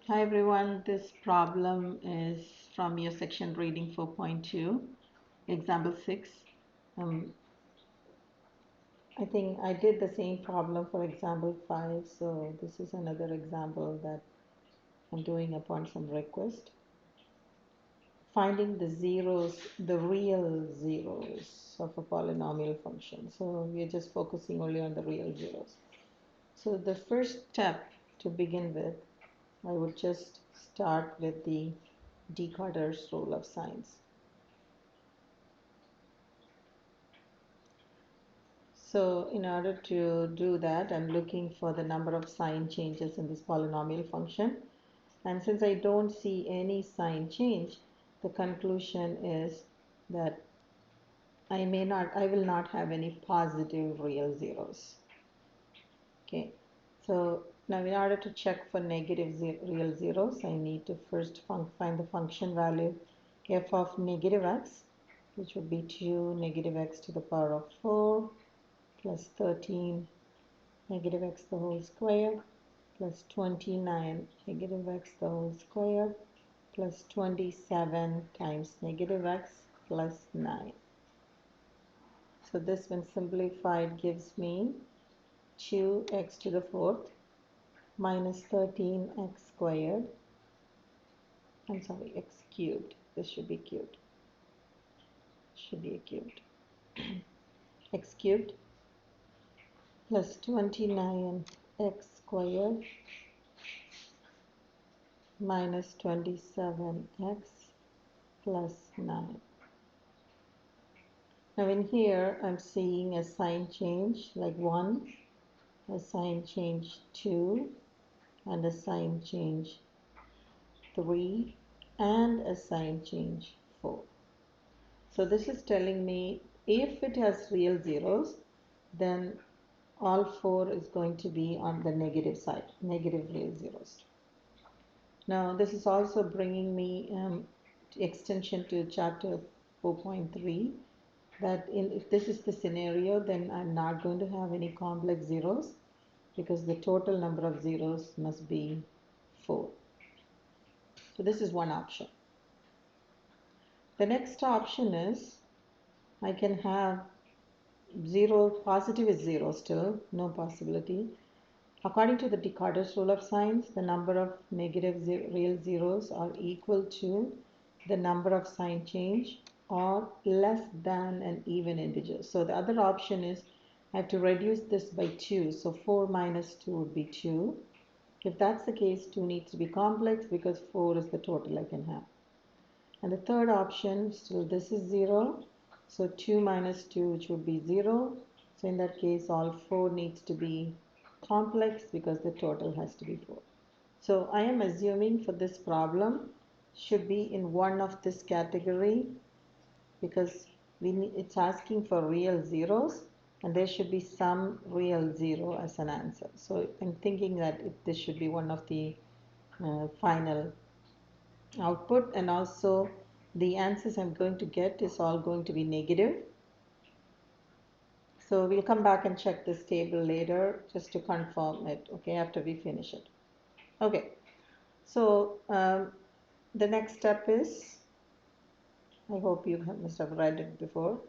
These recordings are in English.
Hi everyone, this problem is from your section reading 4.2, example 6. I think I did the same problem for example 5, so this is another example that I'm doing upon some request. Finding the zeros, the real zeros of a polynomial function. So we're just focusing only on the real zeros. So the first step to begin with, I would just start with the Decoder's rule of signs. So in order to do that, I'm looking for the number of sign changes in this polynomial function. And since I don't see any sign change, the conclusion is that I will not have any positive real zeros. Okay, so now in order to check for negative real zeros, I need to first find the function value f of negative x, which would be 2 negative x to the power of 4 plus 13 negative x the whole square plus 29 negative x the whole square plus 27 times negative x plus 9. So this, when simplified, gives me 2x to the fourth minus 13x squared, x cubed, this should be cubed, x cubed plus 29x squared minus 27x plus 9. Now in here I'm seeing a sign change like 1, a sign change 2, and a sign change 3, and a sign change 4. So this is telling me if it has real zeros, then all 4 is going to be on the negative side, negative real zeros. Now this is also bringing me extension to chapter 4.3, that if this is the scenario, then I'm not going to have any complex zeros because the total number of zeros must be 4. So this is one option. The next option is I can have 0, positive is 0 still, no possibility. According to the Decoder's rule of signs, the number of negative real zeros are equal to the number of sign change or less than an even integer. So the other option is I have to reduce this by 2. So 4 minus 2 would be 2. If that's the case, 2 needs to be complex because 4 is the total I can have. And the third option, still this is 0. So 2 minus 2, which would be 0. So in that case, all 4 needs to be complex because the total has to be 4. So I am assuming for this problem should be in one of this category because it's asking for real zeros and there should be some real zero as an answer. So I'm thinking that this should be one of the final output, and also the answers I'm going to get is all going to be negative. So we'll come back and check this table later just to confirm it, okay, after we finish it. Okay, so the next step is, I hope you must have read it before,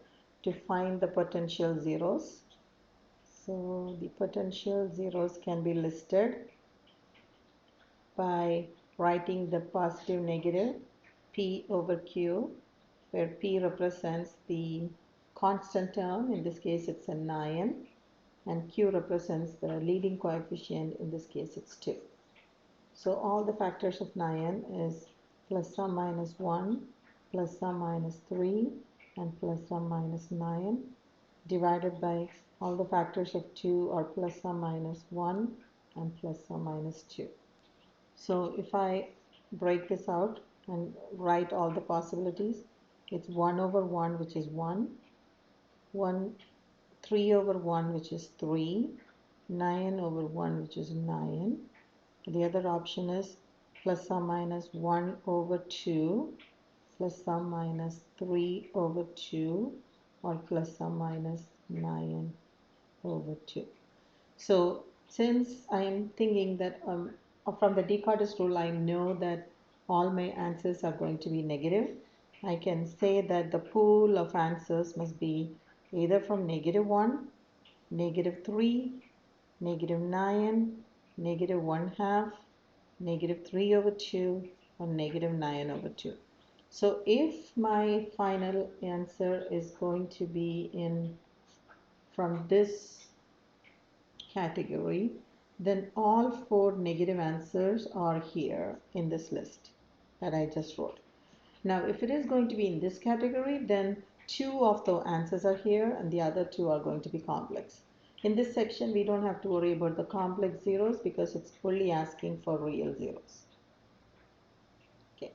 to find the potential zeros. So the potential zeros can be listed by writing the positive negative P over Q, where P represents the constant term, in this case it's a 9, and Q represents the leading coefficient, in this case it's 2. So all the factors of 9 is plus or minus 1, plus or minus 3, and plus or minus 9, divided by all the factors of 2 are plus or minus 1 and plus or minus 2. So if I break this out and write all the possibilities, it's 1 over 1, which is 1, 3 over 1, which is 3, 9 over 1, which is 9. The other option is plus or minus 1 over 2, plus or minus 3 over 2, or plus or minus 9 over 2. So since I am thinking that from the Descartes rule, I know that all my answers are going to be negative. I can say that the pool of answers must be either from -1, -3, -9, -1/2, -3/2, or -9/2. So if my final answer is going to be in from this category, then all four negative answers are here in this list that I just wrote. Now, if it is going to be in this category, then two of the answers are here and the other two are going to be complex. In this section, we don't have to worry about the complex zeros because it's fully asking for real zeros. Okay.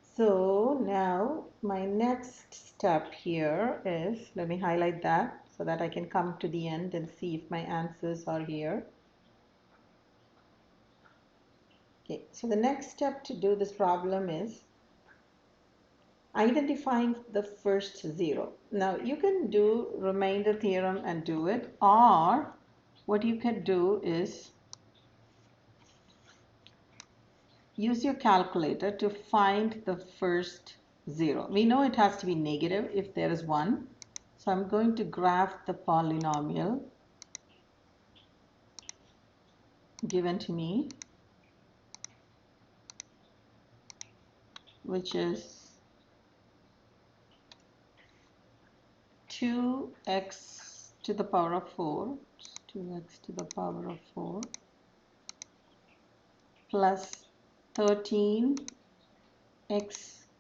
So now my next step here is, let me highlight that so that I can come to the end and see if my answers are here. Okay, so the next step to do this problem is identifying the first zero. Now you can do remainder theorem and do it, or what you can do is use your calculator to find the first zero. We know it has to be negative if there is one. So I'm going to graph the polynomial given to me, which is 2x to the power of 4, 2x to the power of 4 plus 13x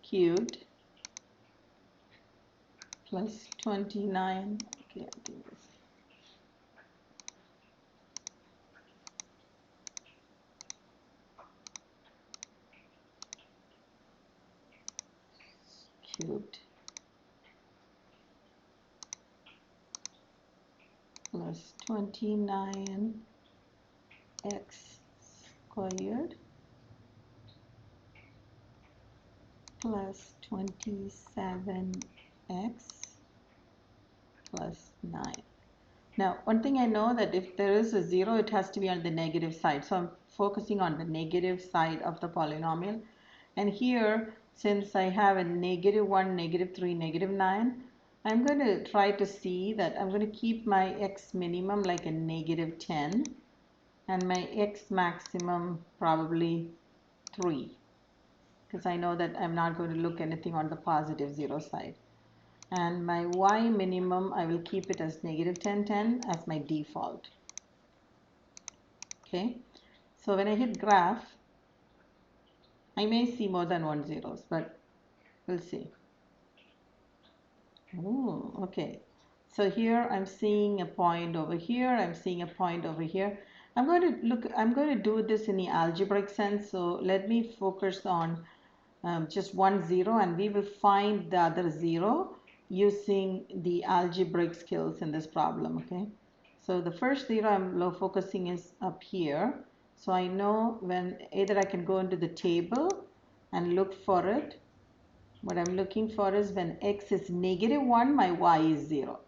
cubed plus 29, okay, I'll do this, cubed plus 29x squared plus 27x plus 9. Now, one thing I know that if there is a zero, it has to be on the negative side. So I'm focusing on the negative side of the polynomial. And here, since I have a -1, -3, -9, I'm going to try to see that I'm going to keep my x minimum like a -10 and my x maximum probably 3, because I know that I'm not going to look anything on the positive zero side. And my y minimum, I will keep it as -10, 10 as my default. Okay, so when I hit graph, I may see more than one zeros, but we'll see. Oh, okay. So here I'm seeing a point over here, I'm seeing a point over here. I'm going to do this in the algebraic sense, so let me focus on just one zero and we will find the other zero using the algebraic skills in this problem, okay? So the first zero I'm focusing is up here. So I know when either I can go into the table and look for it. What I'm looking for is when x is -1, my y is 0.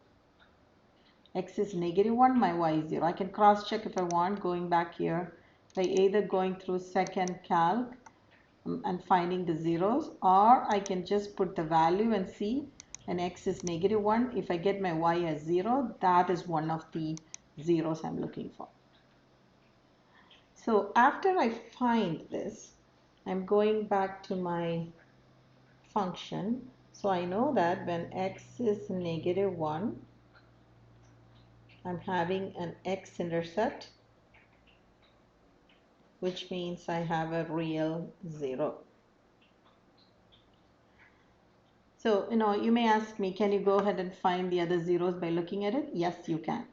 X is -1, my y is 0. I can cross check if I want, going back here by either going through second calc and finding the zeros, or I can just put the value and see when x is -1, if I get my y as 0, that is one of the zeros I'm looking for. So after I find this, I'm going back to my function. So I know that when x is -1, I'm having an x-intercept, which means I have a real 0. So, you may ask me, can you go ahead and find the other zeros by looking at it? Yes, you can.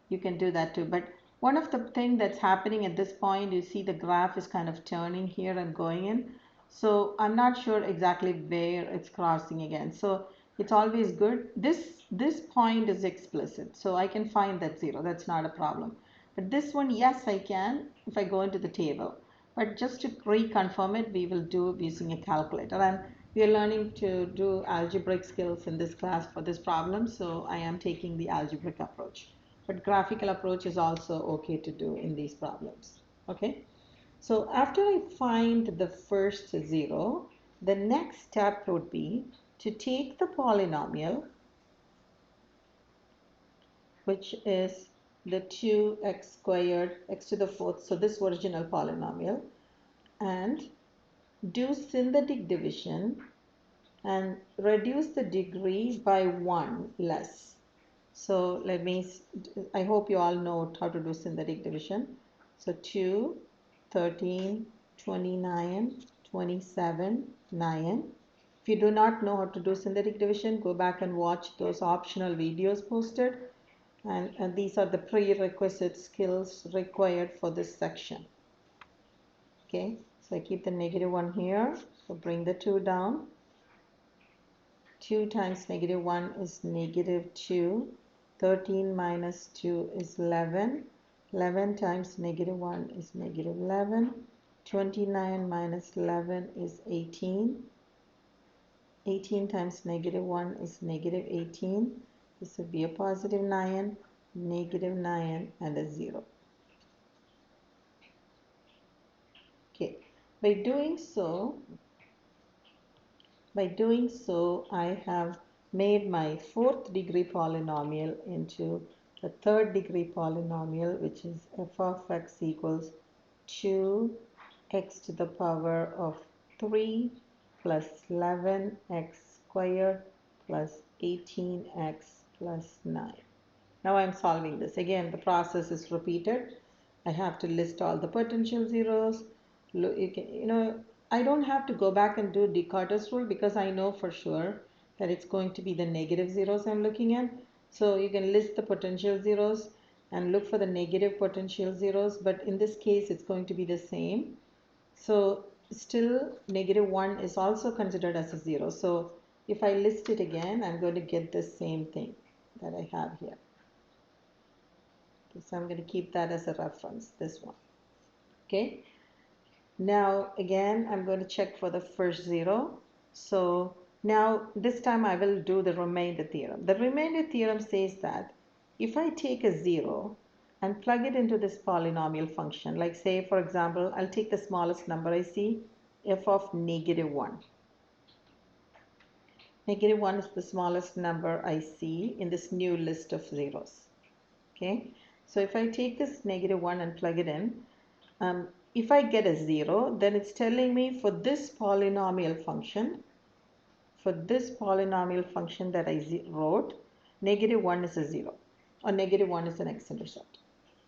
You can do that too. But one of the things that's happening at this point, you see the graph is kind of turning here and going in. So I'm not sure exactly where it's crossing again. So it's always good. This point is explicit. So I can find that 0. That's not a problem. But this one, yes, I can if I go into the table. But just to reconfirm it, we will do using a calculator. And we are learning to do algebraic skills in this class for this problem. So I am taking the algebraic approach. But graphical approach is also okay to do in these problems. Okay, so after I find the first 0, the next step would be to take the polynomial, which is the 2x squared x to the fourth, so this original polynomial, and do synthetic division and reduce the degree by 1 less. So I hope you all know how to do synthetic division. So 2, 13, 29, 27, 9. If you do not know how to do synthetic division, go back and watch those optional videos posted. And these are the prerequisite skills required for this section. Okay, so I keep the -1 here. So bring the 2 down. 2 times -1 is -2. 13 minus 2 is 11. 11 times -1 is -11. 29 minus 11 is 18. 18 times -1 is -18. This would be a +9, -9, and a 0. Okay, by doing so, I have made my 4th degree polynomial into a 3rd degree polynomial, which is f of x equals 2x to the power of 3 plus 11x squared plus 18x plus 9. Now I'm solving this. Again, the process is repeated. I have to list all the potential zeros. I don't have to go back and do Descartes rule because I know for sure that it's going to be the negative zeros I'm looking at. So you can list the potential zeros and look for the negative potential zeros, but in this case it's going to be the same. So still -1 is also considered as a 0. So if I list it again, I'm going to get the same thing that I have here. So I'm going to keep that as a reference, this one. Okay. Now again, I'm going to check for the first 0. So now this time I will do the remainder theorem. The remainder theorem says that if I take a 0 and plug it into this polynomial function, like say for example, I'll take the smallest number I see, f of -1. -1 is the smallest number I see in this new list of zeros. Okay, so if I take this -1 and plug it in, if I get a 0, then it's telling me for this polynomial function, that I wrote, -1 is a 0, or -1 is an x-intercept.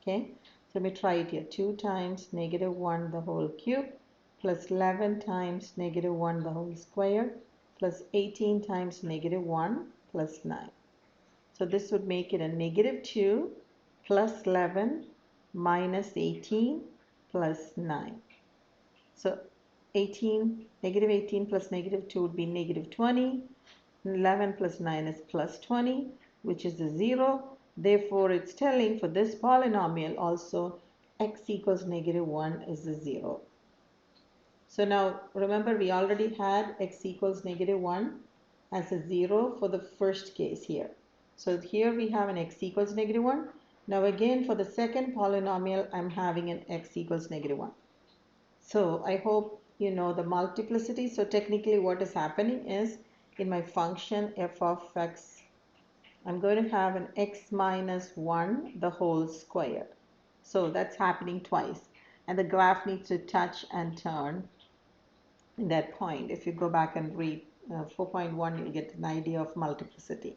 Okay, so let me try it here. 2 times -1 the whole cube plus 11 times -1 the whole square plus 18 times -1 plus 9. So this would make it a -2 plus 11 minus 18 plus 9. So -18 plus -2 would be -20. 11 plus 9 is plus 20, which is a 0. Therefore, it's telling for this polynomial also x equals -1 is a 0. So now remember we already had x equals -1 as a 0 for the first case here. So here we have an x equals -1. Now again for the second polynomial I'm having an x equals -1. So I hope you know the multiplicity. So technically what is happening is in my function f of x, I'm going to have an x minus 1 the whole square. So that's happening twice. And the graph needs to touch and turn in that point. If you go back and read 4.1, you'll get an idea of multiplicity.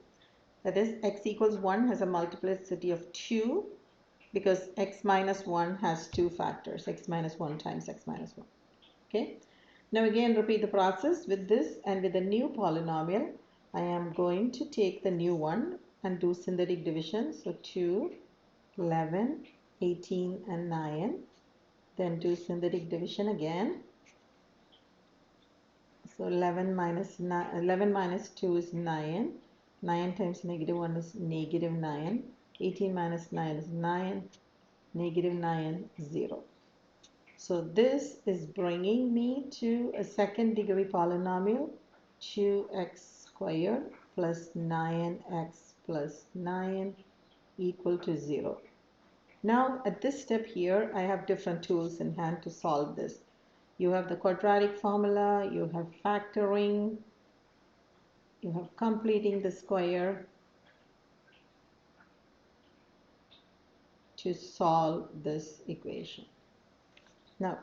That is, x equals 1 has a multiplicity of 2 because x minus 1 has 2 factors, x minus 1 times x minus 1. Okay. Now again repeat the process with this, and with the new polynomial I am going to take the new one and do synthetic division. So 2, 11, 18 and 9. Then do synthetic division again. So 11 minus 2 is 9. 9 times -1 is -9. 18 minus 9 is 9. -9, 0. So this is bringing me to a second degree polynomial, 2x squared plus 9x plus 9 equal to 0. Now at this step here, I have different tools in hand to solve this. You have the quadratic formula, you have factoring, you have completing the square to solve this equation. Now,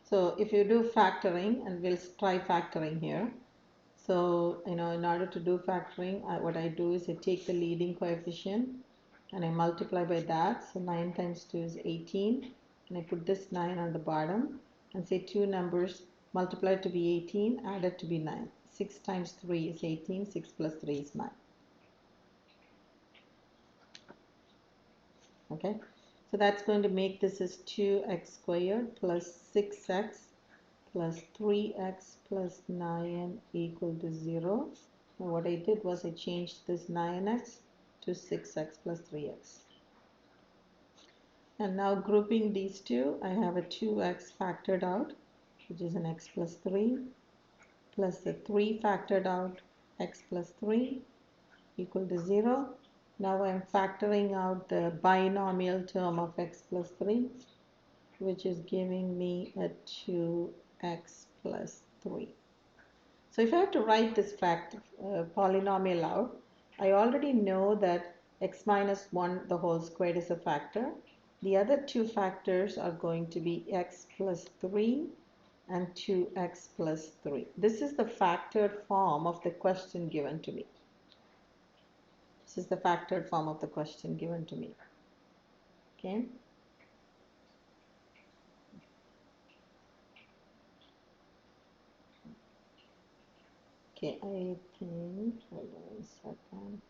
so if you do factoring, and we'll try factoring here. So, in order to do factoring, what I do is I take the leading coefficient and I multiply by that. So 9 times 2 is 18. And I put this 9 on the bottom and say two numbers multiplied to be 18, added to be 9. 6 times 3 is 18, 6 plus 3 is 9. Okay, so that's going to make this as 2x squared plus 6x plus 3x plus 9 equal to 0. Now what I did was I changed this 9x to 6x plus 3x. And now grouping these two, I have a 2x factored out, which is an x plus 3, plus the 3 factored out, x plus 3 equal to 0. Now I'm factoring out the binomial term of x plus 3, which is giving me a 2x plus 3. So if I have to write this polynomial out, I already know that x minus 1 the whole squared is a factor. The other two factors are going to be x plus 3 and 2x plus 3. This is the factored form of the question given to me. This is the factored form of the question given to me. Okay. Okay, I think, hold on a second.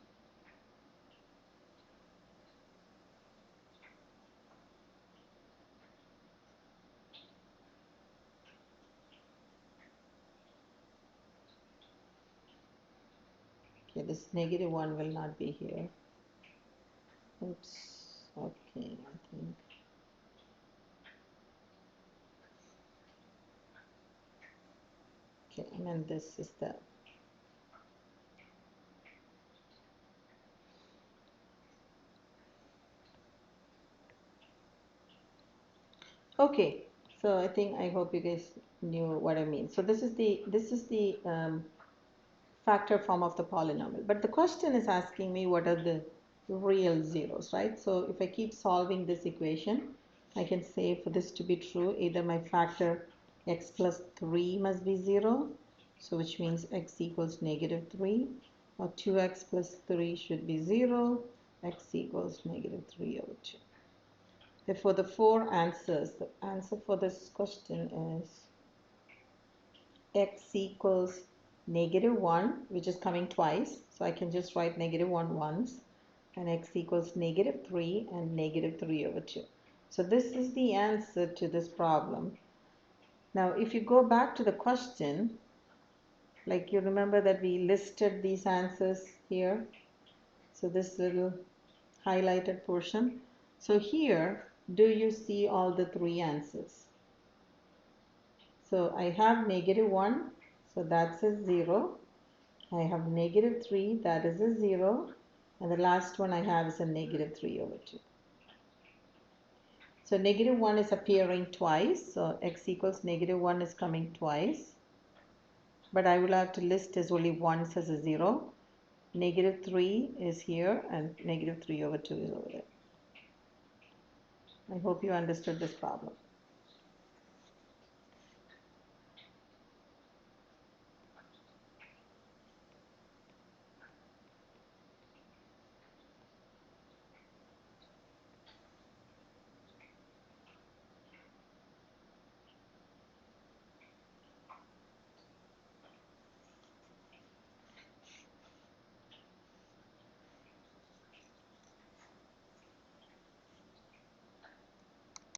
Okay, this -1 will not be here. Oops. Okay, I think. Okay, and then this is the. Okay, so I hope you guys knew what I mean. So this is the factor form of the polynomial. But the question is asking me what are the real zeros, right? So if I keep solving this equation, I can say for this to be true, either my factor x plus 3 must be 0, so which means x equals -3, or 2x plus 3 should be 0, x equals -3 over 2. Therefore, the four answers, the answer for this question is x equals -1, which is coming twice, so I can just write -1 once, and x equals -3 and -3 over 2. So this is the answer to this problem. Now if you go back to the question, like you remember that we listed these answers here, so this little highlighted portion. So here, do you see all the three answers? So I have -1, so that's a 0. I have -3, that is a 0. And the last one I have is a -3 over 2. So -1 is appearing twice, so x equals -1 is coming twice. But I will have to list as only once as a 0. -3 is here and -3 over 2 is over there. I hope you understood this problem.